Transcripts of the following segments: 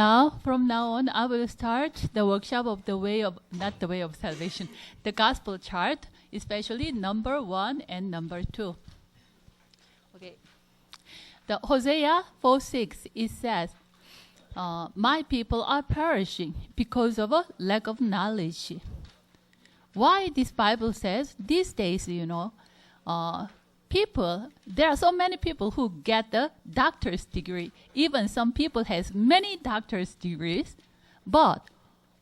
Now, from now on, I will start the workshop of not the way of salvation, the gospel chart, especially number 1 and number 2. Okay. The Hosea 4:6, it says, my people are perishing because of a lack of knowledge. Why this Bible says these days, there are so many people who get the doctor's degree. Even some people has many doctor's degrees. But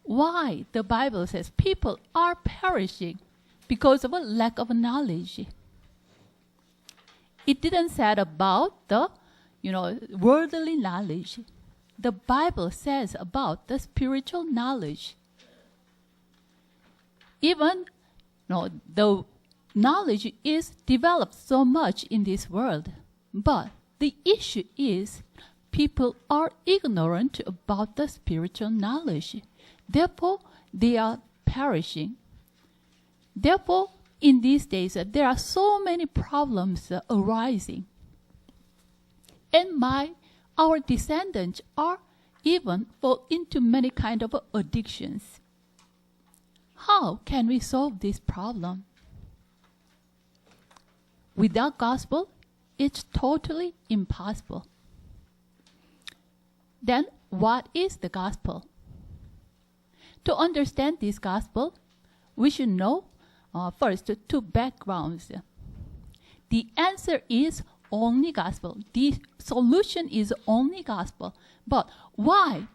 why the Bible says people are perishing because of a lack of knowledge? It didn't say about the, worldly knowledge. The Bible says about the spiritual knowledge. Even, the knowledge is developed so much in this world, but the issue is people are ignorant about the spiritual knowledge. Therefore, they are perishing. Therefore, in these days, there are so many problems arising. And our descendants are even fall into many kind of addictions. How can we solve this problem? Without gospel, it's totally impossible. Then, what is the gospel? To understand this gospel, we should know first two backgrounds. The answer is only gospel. The solution is only gospel. But why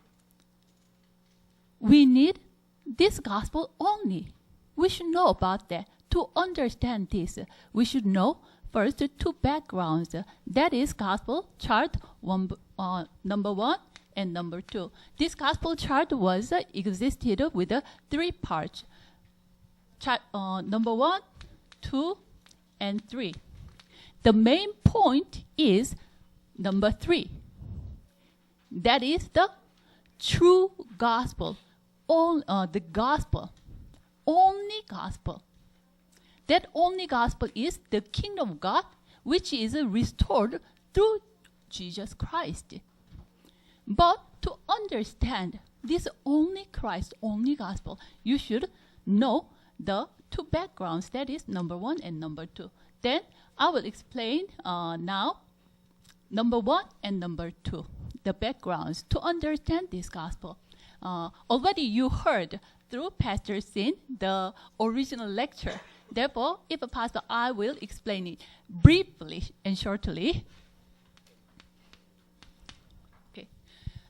we need this gospel only? We should know about that. To understand this, we should know first two backgrounds. That is gospel chart number 1 and number 2. This gospel chart was existed with 3 parts. Chart number 1, 2, and 3. The main point is number 3. That is the true gospel. The gospel. Only gospel. That only gospel is the kingdom of God, which is restored through Jesus Christ. But to understand this only Christ, only gospel, you should know the 2 backgrounds. That is number 1 and number 2. Then I will explain now number 1 and number 2, the backgrounds to understand this gospel. Already you heard through Pastor Sin the original lecture. Therefore, if possible, I will explain it briefly and shortly. Okay.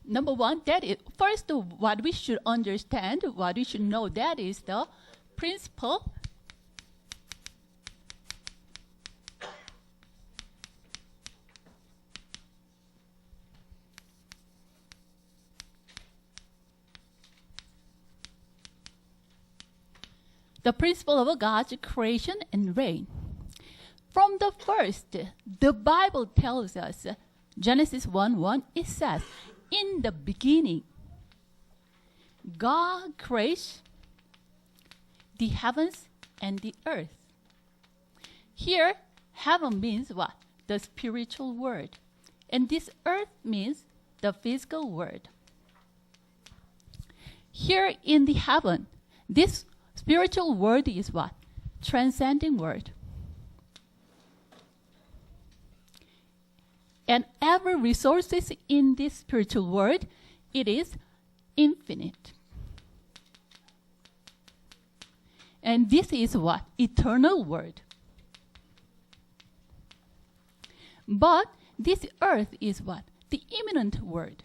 Number 1, that is first what we should understand, what we should know, that is the principle of God's creation and reign. From the first, the Bible tells us, Genesis 1:1, it says, in the beginning, God creates the heavens and the earth. Here, heaven means what? The spiritual world. And this earth means the physical world. Here in the heaven, this spiritual world is what? Transcending world. And every resources in this spiritual world, it is infinite. And this is what? Eternal world. But this earth is what? The imminent world.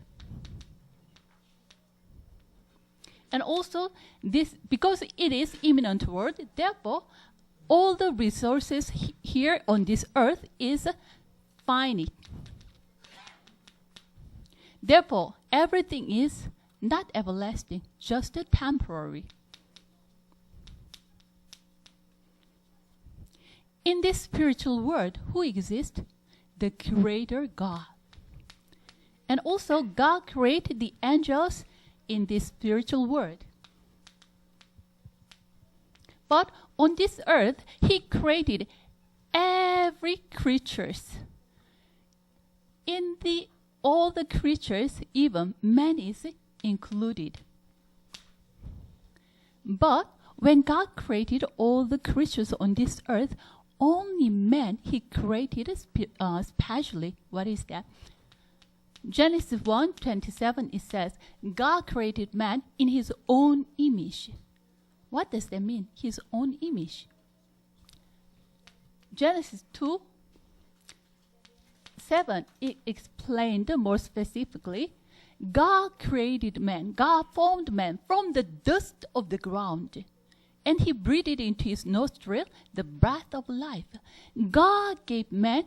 And also, this, because it is imminent world, therefore, all the resources here on this earth is finite. Therefore, everything is not everlasting, just temporary. In this spiritual world, who exists? The Creator God. And also, God created the angels in this spiritual world. But on this earth, He created every creatures. In all the creatures, even man is included. But when God created all the creatures on this earth, only man he created specially. What is that? Genesis 1:27, it says, God created man in his own image. What does that mean? His own image. Genesis 2:7, it explained more specifically, God created man, God formed man from the dust of the ground, and he breathed into his nostril the breath of life. God gave man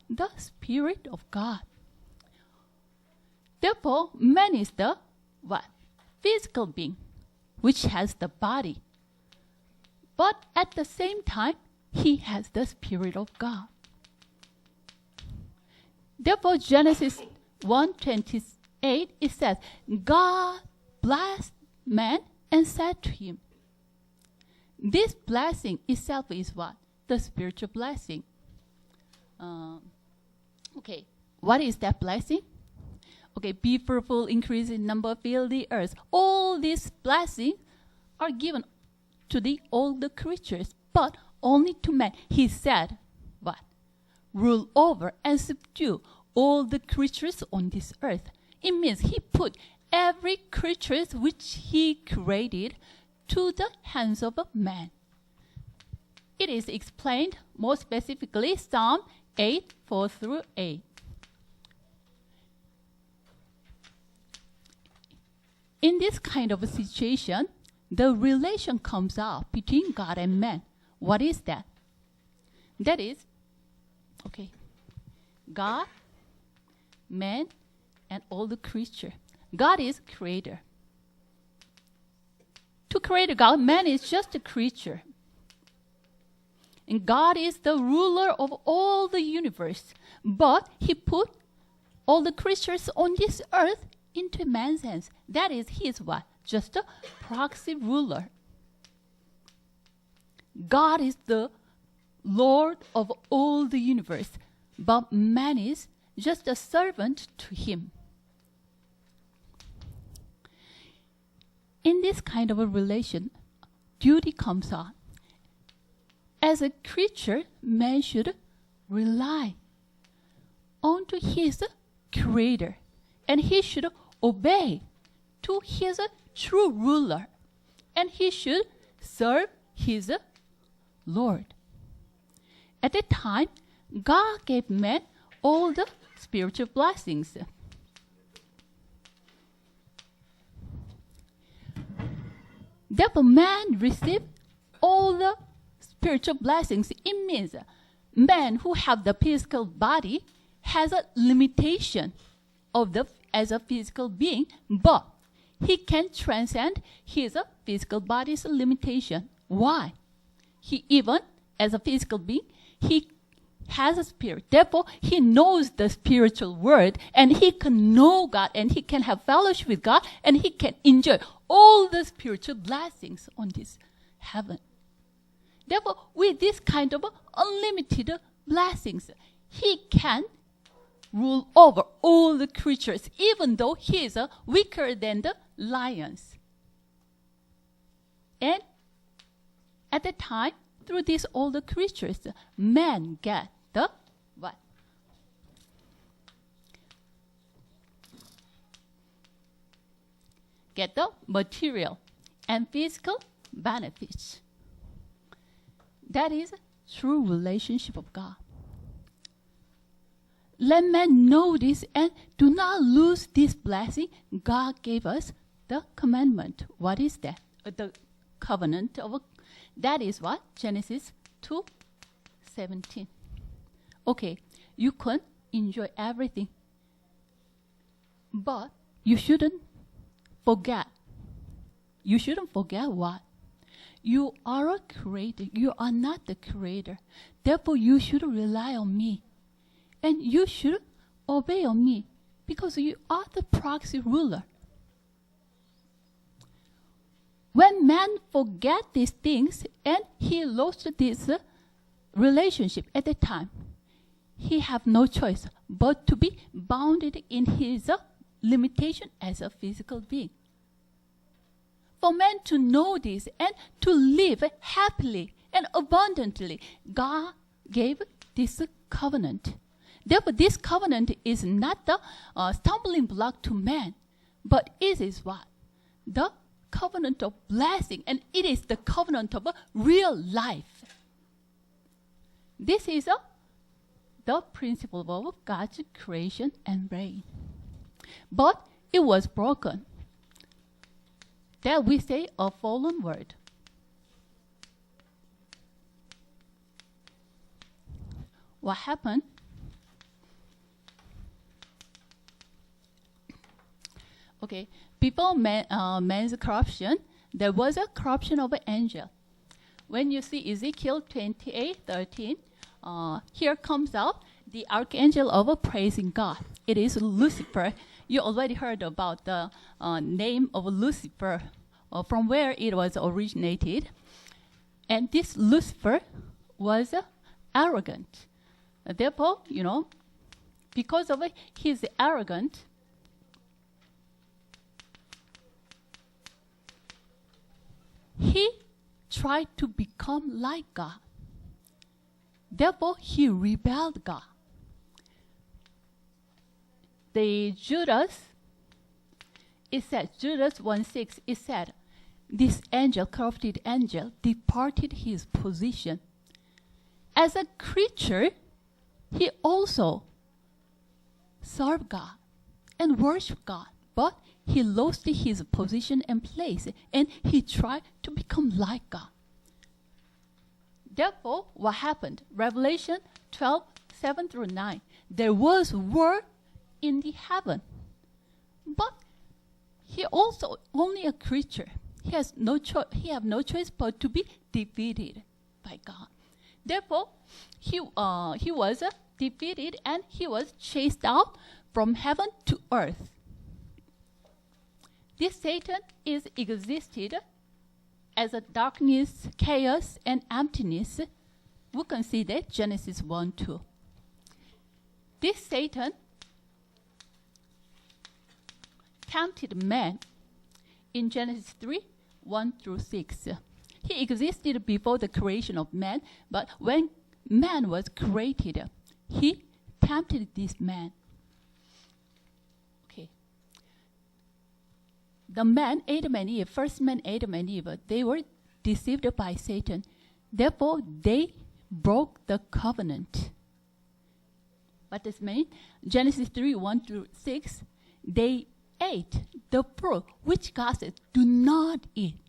the Spirit of God. Therefore, man is the what? Physical being, which has the body. But at the same time, he has the Spirit of God. Therefore, Genesis 1:28, it says, God blessed man and said to him. This blessing itself is what? The spiritual blessing. What is that blessing? Be fruitful, increase in number, fill the earth. All these blessings are given to all the creatures, but only to man. He said, what? Rule over and subdue all the creatures on this earth. It means he put every creature which he created to the hands of a man. It is explained more specifically, Psalm 8:4-8. In this kind of a situation, the relation comes out between God and man. What is that? That is, God, man, and all the creature. God is creator. To create God, man is just a creature. And God is the ruler of all the universe. But he put all the creatures on this earth into man's hands. That is, he is what? Just a proxy ruler. God is the Lord of all the universe, but man is just a servant to him. In this kind of a relation, duty comes on. As a creature, man should rely onto his creator, and he should obey to his true ruler, and he should serve his Lord. At that time, God gave man all the spiritual blessings. Therefore, man received all the spiritual blessings. It means man who have the physical body has a limitation as a physical being, but he can transcend his physical body's limitation. Why? He even, as a physical being, he has a spirit. Therefore, he knows the spiritual world, and he can know God, and he can have fellowship with God, and he can enjoy all the spiritual blessings on this heaven. Therefore, with this kind of unlimited blessings, he can rule over all the creatures, even though he is weaker than the lions. And at the time, through these all the creatures, man get the what? Get the material and physical benefits. That is true relationship of God. Let man know this and do not lose this blessing. God gave us the commandment. What is that? The covenant of that is what? Genesis 2:17. You can enjoy everything, but you shouldn't forget. You shouldn't forget what? You are a creator. You are not the creator. Therefore, you should rely on me. And you should obey on me, because you are the proxy ruler. When man forget these things and he lost this relationship at the time, he have no choice but to be bounded in his limitation as a physical being. for man to know this and to live happily and abundantly, God gave this covenant. Therefore, this covenant is not the stumbling block to man, but it is what? The covenant of blessing, and it is the covenant of a real life. This is the principle of God's creation and reign. But it was broken. That we say a fallen world. What happened? Okay, before man's corruption, there was a corruption of an angel. When you see Ezekiel 28:13, here comes out the archangel of praising God. It is Lucifer. You already heard about the name of Lucifer, from where it was originated. And this Lucifer was arrogant. Therefore, because of his arrogance, he tried to become like God. Therefore, he rebelled God. The Judas 1:6, it said, this angel, corrupted angel, departed his position. As a creature, he also served God and worshiped God, but he lost his position and place, and he tried to become like God. Therefore, what happened? Revelation 12:7-9. There was war in the heaven, but he also only a creature. He has no choice. He have no choice but to be defeated by God. Therefore, he was defeated, and he was chased out from heaven to earth. This Satan is existed as a darkness, chaos, and emptiness. We can see that Genesis 1:2. This Satan tempted man in Genesis 3:1-6. He existed before the creation of man, but when man was created, he tempted this man. Okay. The man, Adam and Eve, first man, Adam and Eve, they were deceived by Satan. Therefore, they broke the covenant. What does it mean? Genesis 3:1-6, they ate the fruit which God said, do not eat.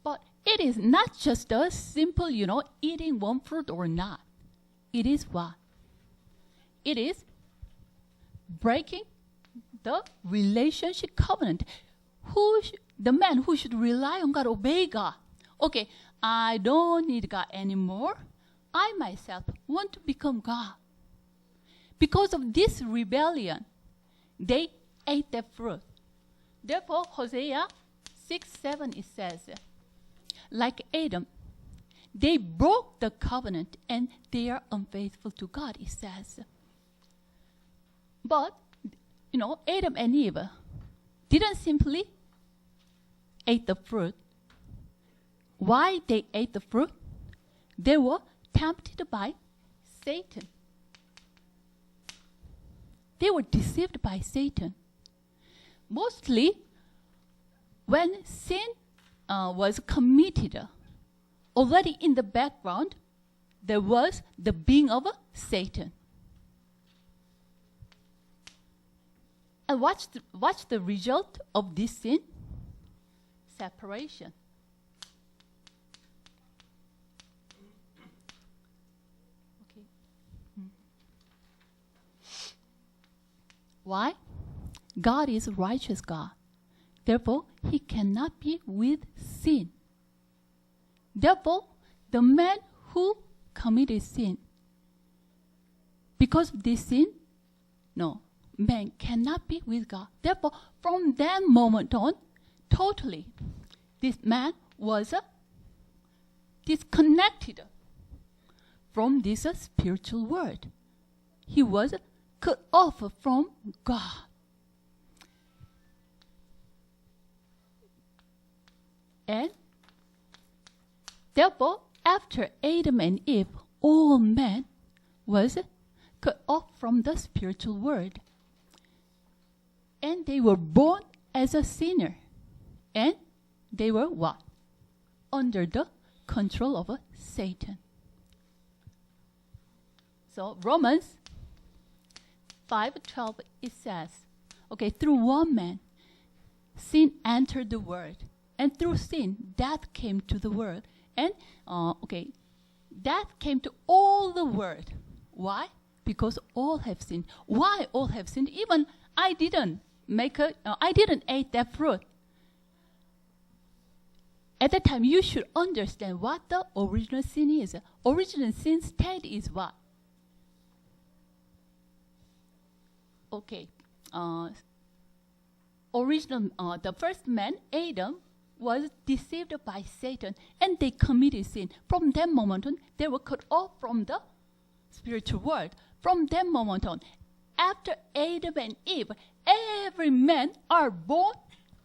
But it is not just a simple, eating one fruit or not. It is what? It is breaking the relationship covenant. The man who should rely on God, obey God. Okay, I don't need God anymore. I myself want to become God. Because of this rebellion, they ate that fruit. Therefore, Hosea 6:7, it says, like Adam, they broke the covenant and they are unfaithful to God, it says. But, Adam and Eve didn't simply eat the fruit. Why they ate the fruit? They were tempted by Satan. They were deceived by Satan. Mostly, when sin was committed, already in the background, there was the being of Satan. And what's the result of this sin? Separation. Okay. Why? God is righteous God. Therefore, he cannot be with sin. Therefore, the man who committed sin, because of this sin, man cannot be with God. Therefore, from that moment on, totally, this man was disconnected from this spiritual world. He was cut off from God. And therefore, after Adam and Eve, all men was cut off from the spiritual world. And they were born as a sinner. And they were what? Under the control of Satan. So Romans 5:12, it says, okay, through one man, sin entered the world. And through sin, death came to the world. And, death came to all the world. Why? Because all have sinned. Why all have sinned? Even I didn't eat that fruit. At that time, you should understand what the original sin is. Original sin state is what? Okay. The first man, Adam, was deceived by Satan, and they committed sin. From that moment on, they were cut off from the spiritual world. From that moment on, after Adam and Eve, every man are born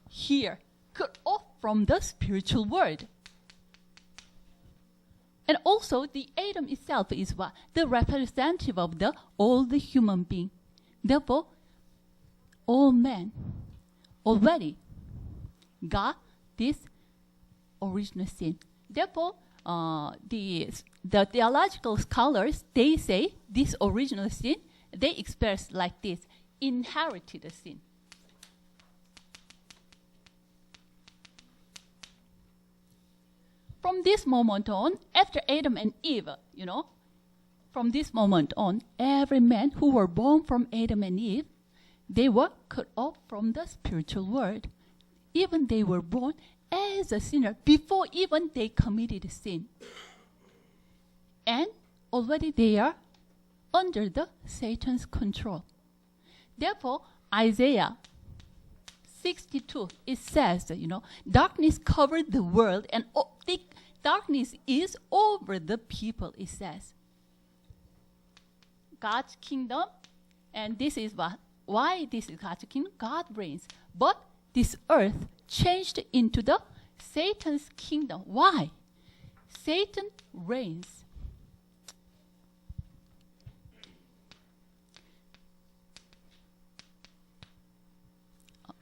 here, cut off from the spiritual world. And also, the Adam itself is what? The representative of all the human being. Therefore, all men already got this original sin. Therefore, the theological scholars, they say this original sin, they express like this: inherited sin. From this moment on, after Adam and Eve, from this moment on, every man who were born from Adam and Eve, they were cut off from the spiritual world. Even they were born as a sinner before even they committed sin. And already they are under the Satan's control. Therefore, Isaiah 62, it says, darkness covered the world and thick darkness is over the people, it says. God's kingdom, and this is why this is God's kingdom. God reigns. But this earth changed into the Satan's kingdom. Why? Satan reigns.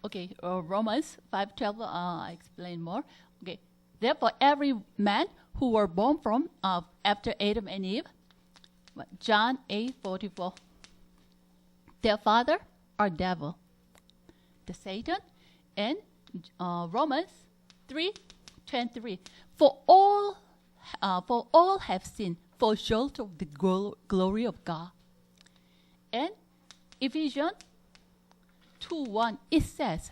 Okay, Romans 5:12, I explain more. Okay, therefore every man who were born from after Adam and Eve, John 8:44, their father are devil, the Satan, and Romans 3:23, for all have sinned, fall short of the glory of God. And Ephesians 2:1, it says,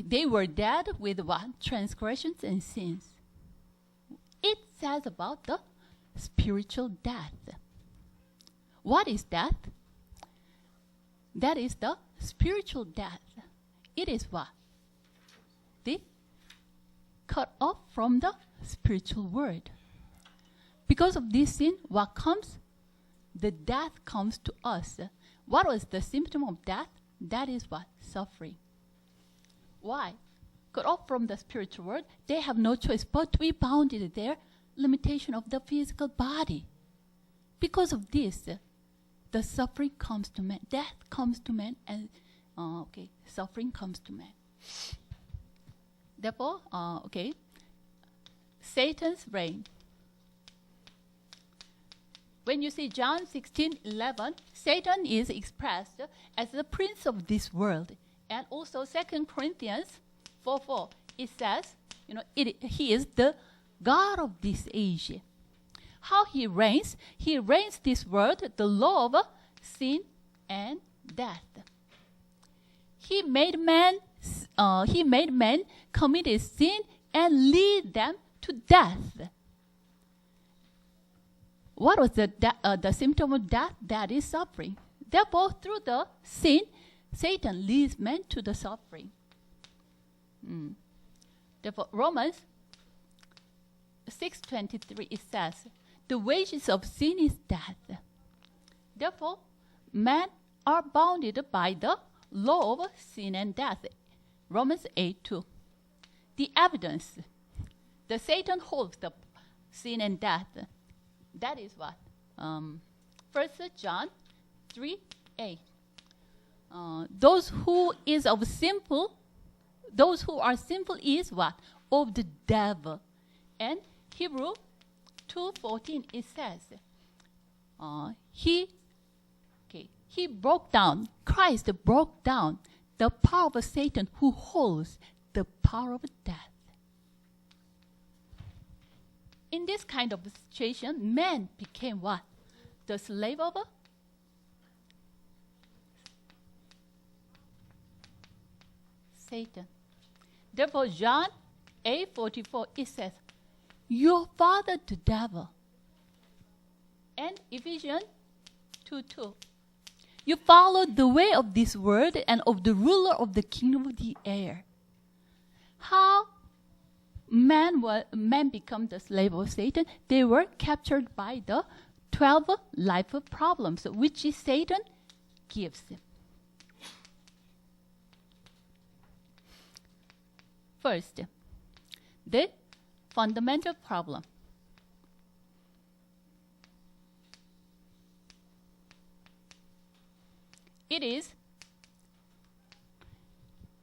they were dead with what? Transgressions and sins. It says about the spiritual death. What is death? That is the spiritual death. It is what? The cut off from the spiritual world. Because of this sin, what comes? The death comes to us. What was the symptom of death? That is what? Suffering. Why? Cut off from the spiritual world, they have no choice but to be bounded their limitation of the physical body. Because of this, the suffering comes to man, death comes to man, and suffering comes to man. Therefore, Satan's reign. When you see John 16:11, Satan is expressed as the prince of this world. And also 2 Corinthians 4:4, it says, he is the God of this age. How he reigns? He reigns this world, the law of sin and death. He made man committed sin and lead them to death. What was the symptom of death? That is suffering. Therefore, through the sin, Satan leads man to the suffering. Therefore, Romans 6:23, it says, the wages of sin is death. Therefore, men are bounded by the law of sin and death. Romans 8:2. the evidence. The Satan holds the sin and death. That is what? 1 John 3:8. Those who are sinful is what? Of the devil. And Hebrew 2:14 it says, Christ broke down the power of Satan who holds the power of death. In this kind of situation, man became what? The slave of Satan. Therefore, John 8:44, it says, your father the devil. And Ephesians 2:2, you follow the way of this world and of the ruler of the kingdom of the air. How man become the slave of Satan? They were captured by the 12 life problems which Satan gives them. First, the fundamental problem. It is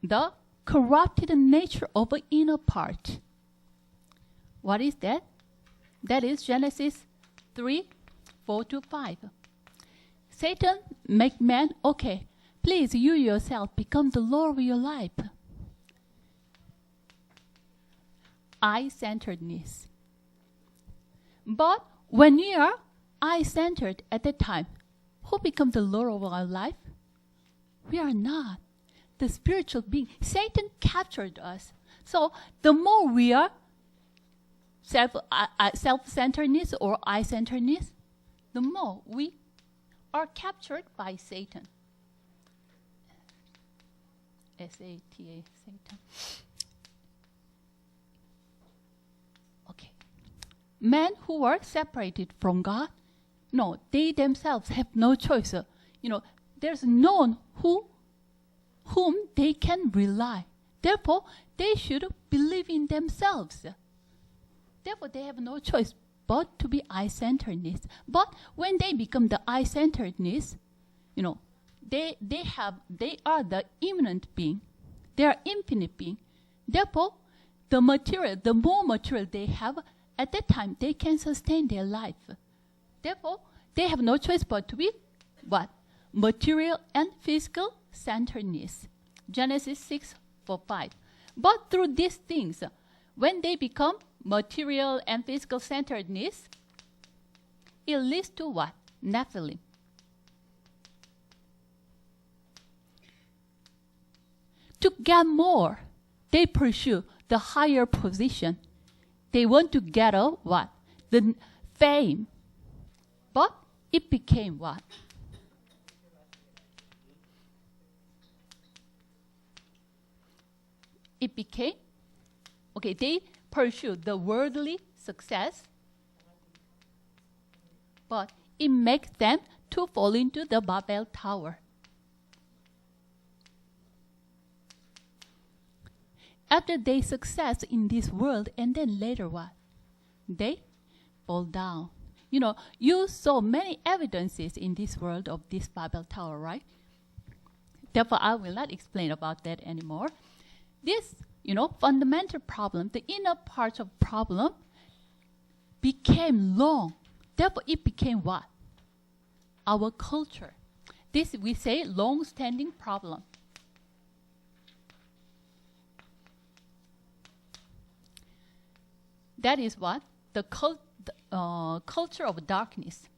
the corrupted nature of the inner part. What is that? That is Genesis 3:4-5. Satan make man, okay, please you yourself become the Lord of your life. I-centeredness. But when we are I-centered at that time, who becomes the Lord of our life? We are not. The spiritual being. Satan captured us. So the more we are self-centeredness or I-centeredness, the more we are captured by Satan. S-A-T-A, Satan. Okay. Men who are separated from God, no, they themselves have no choice. There's no one whom they can rely. Therefore, they should believe in themselves. Therefore, they have no choice but to be I-centeredness. But when they become the I-centeredness, they are the immanent being. They are infinite being. Therefore, the more material they have, at that time, they can sustain their life. Therefore, they have no choice but to be what? Material and physical centeredness. Genesis 6:4-5. But through these things, when they become material and physical centeredness, it leads to what? Nephilim. To get more, they pursue the higher position. They want to get what? The fame. But it became what? It became, they pursue the worldly success, but it makes them to fall into the Babel Tower. After they success in this world, and then later what? They fall down. You saw many evidences in this world of this Babel Tower, right? Therefore, I will not explain about that anymore. This, fundamental problem, the inner part of problem became long. Therefore, it became what? Our culture. This we say long-standing problem. That is what? The culture of darkness.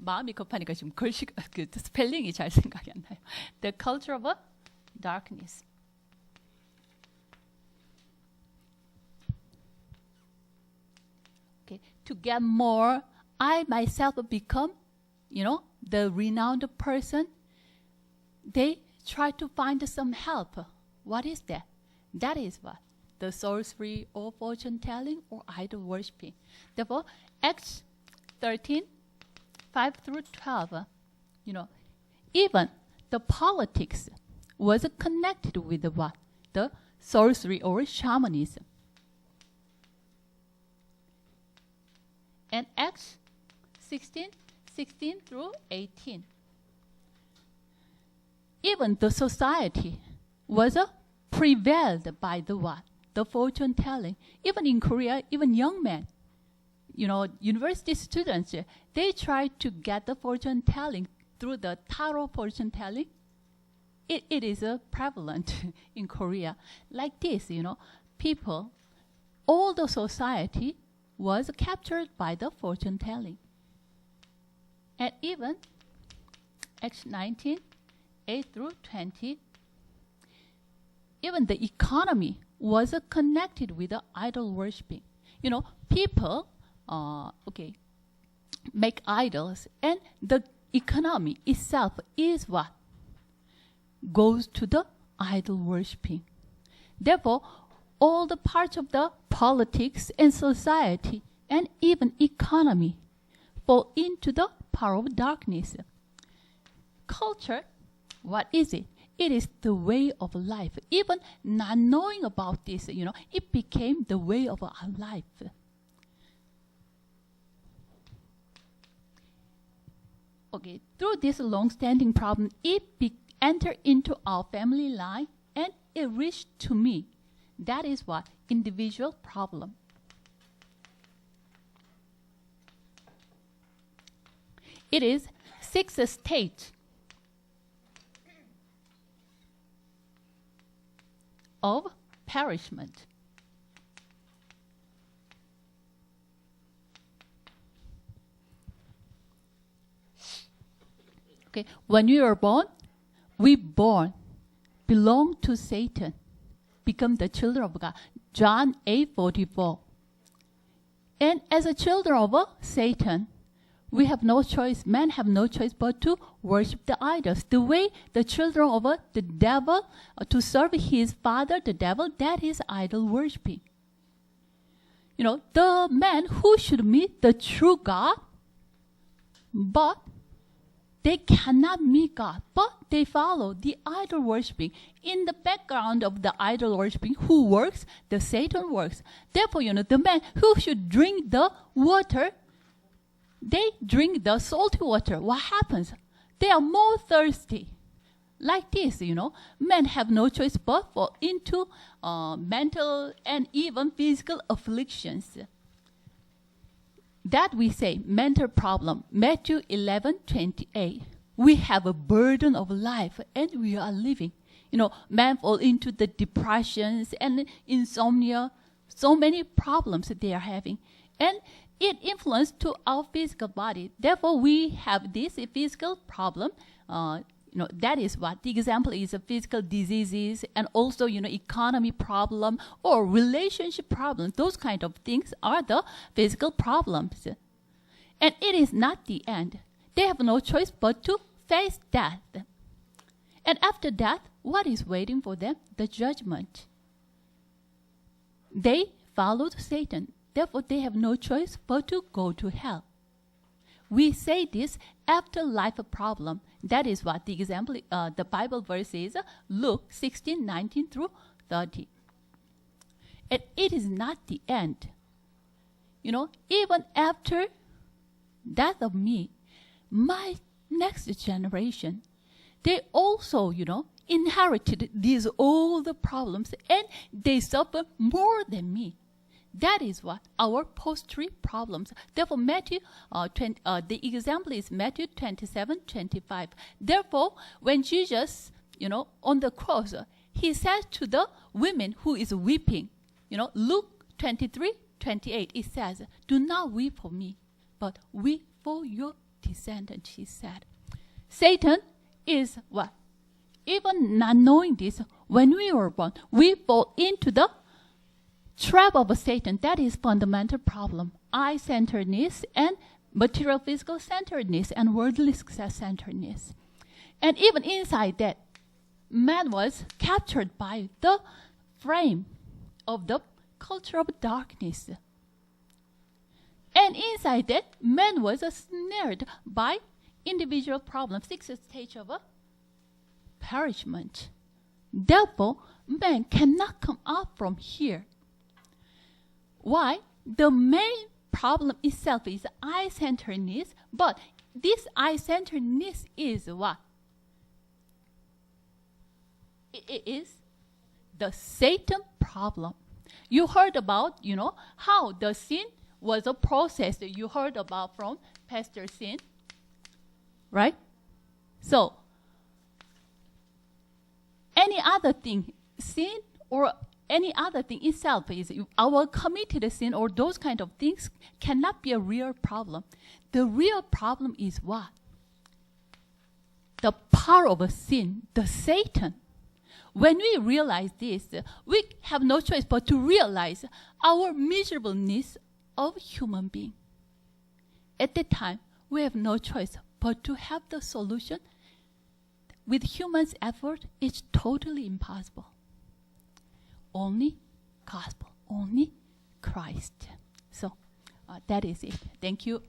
마음이 급하니까 지금 스펠링이 잘 생각이 안 나요. The culture of darkness. To get more, I myself become, the renowned person. They try to find some help. What is that? That is what? The sorcery or fortune telling or idol worshipping. Therefore, Acts 13:5-12, even the politics was connected with what? The sorcery or shamanism. And Acts 16 through 18. Even the society was prevailed by the what? The fortune telling. Even in Korea, even young men, university students, they try to get the fortune telling through the tarot fortune telling. It is prevalent in Korea. Like this, people, all the society was captured by the fortune telling. And even Acts 19, 8 through 20, even the economy was connected with the idol worshipping. People, make idols, and the economy itself is what? Goes to the idol worshipping. Therefore, all the parts of the politics and society and even economy fall into the power of darkness. Culture, what is it? It is the way of life. Even not knowing about this, it became the way of our life. Okay, through this long-standing problem, it entered into our family line and it reached to me. That is what? Individual problem. It is 6 states of perishment. Okay, when we are born, belong to Satan, become the children of God. John 8:44. And as a children of Satan, we have no choice, men have no choice but to worship the idols. The way the children of the devil, to serve his father, the devil, that is idol worshiping. The man who should meet the true God, but they cannot meet God, but they follow the idol worshipping. In the background of the idol worshipping, who works? The Satan works. Therefore, the man who should drink the water, they drink the salty water. What happens? They are more thirsty. Like this, men have no choice but fall into mental and even physical afflictions. That we say mental problem. Matthew 11:28. We have a burden of life and we are living. Men fall into the depressions and insomnia. So many problems they are having. And it influences to our physical body. Therefore, we have this physical problem. That is what the example is of physical diseases and also, economy problem or relationship problems. Those kind of things are the physical problems. And it is not the end. They have no choice but to face death. And after death, what is waiting for them? The judgment. They followed Satan. Therefore, they have no choice but to go to hell. We say this afterlife problem. That is what the example, the Bible verse is Luke 16:19 through 30. And it is not the end. Even after death of me, my next generation, they also, inherited these all the problems and they suffer more than me. That is what our post-tree problems. Therefore, the example is Matthew 27:25. Therefore, when Jesus, on the cross, he said to the women who is weeping, Luke 23:28, it says, "Do not weep for me, but weep for your descendants," he said. Satan is what? Even not knowing this, when we were born, we fall into the trap of Satan. That is fundamental problem. I-centeredness and material physical centeredness and worldly success centeredness. And even inside that, man was captured by the frame of the culture of darkness. And inside that, man was snared by individual problems, 6 stage of perishment. Therefore, man cannot come up from here. Why? The main problem itself is I-centeredness, but this I-centeredness is what? It is the Satan problem. You heard about, how the sin was a process that you heard about from Pastor Sin, right? So, any other thing, sin or any other thing itself is our committed sin or those kind of things cannot be a real problem. The real problem is what? The power of a sin, the Satan. When we realize this, we have no choice but to realize our miserableness of human being. At that time, we have no choice but to have the solution. With humans' effort, it's totally impossible. Only gospel, only Christ. So that is it. Thank you.